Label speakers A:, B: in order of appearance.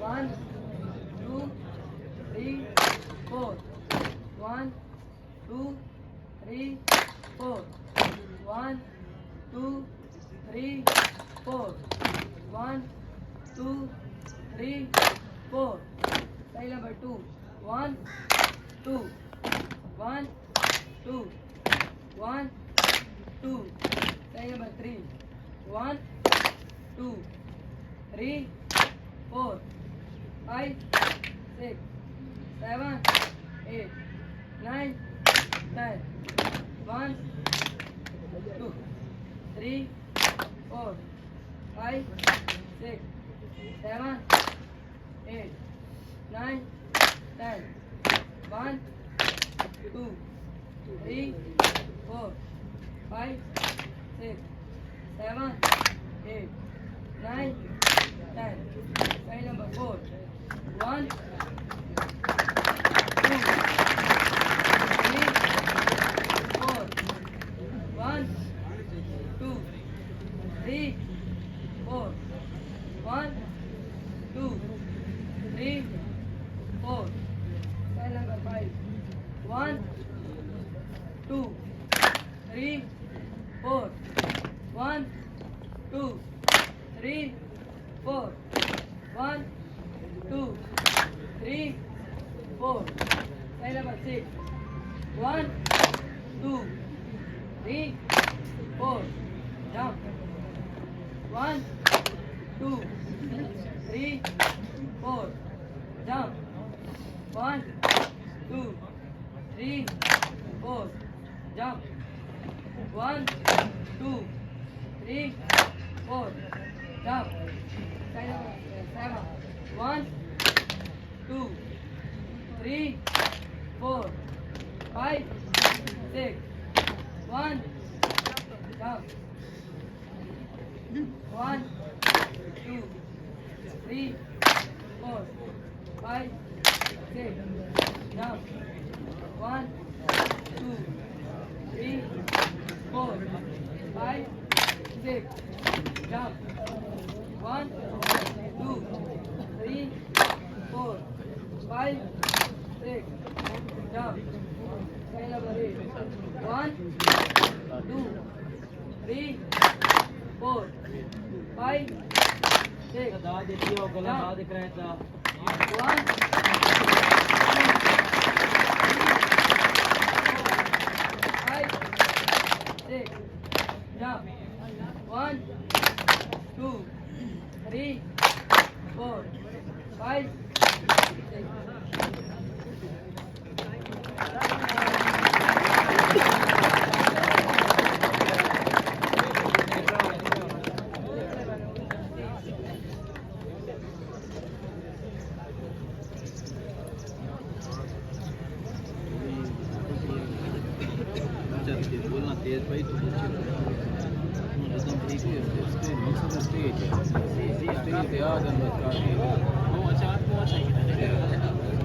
A: 1, 2, 3, 4. 1, 2, 3, 4. 1, 2, 3, 4. 1, 2, 3, 4. Style number 2. 1, 2. 1, 2. 1, 2. Style number 3. 1, 2, 3, 4, 5, 6, 7, 8, 9, 10. 1, 2, 3, 4, 5, 6, 7, 8, 9, 10. 1, 2, 3, 4, 5, 6, 7, 8, 9, 10. Style number 4. 1, 2, 3, 4. 1, 2, 3, 4. 1, 2, 3, 4. Style number 5. 1, 2, 3, 4. 1, 2, 3, 4. 1, 2, 3, 4. Style number 6. 1, 2, 3, 4. Jump. 1, 2, 3, 4. Jump. 1, 2, 3, 4. Jump. 1, 2, 3, 4. Jump. Style number 7. 1, 2, 3, 4, 5, 6. 1. Jump. 1, 2, 3, 4, 5, 6. Jump. 1, 2, 3, 4, 5, 6. Jump. 1, 2, 3, 4, 5, 6. Jump. Style number 8. 1, 2, 3, 4, 5, 6.
B: दाद देती हो गला दाद दिख रहा है था
A: 1, 2, 3, 4, 5, 6. Jump. 1, 2, 3, 4, 5, 6.
B: बोलना तेज भाई तो ठीक है मकसद स्टेज है स्टेज पे आ गया वो अच्छा आपको अच्छा ही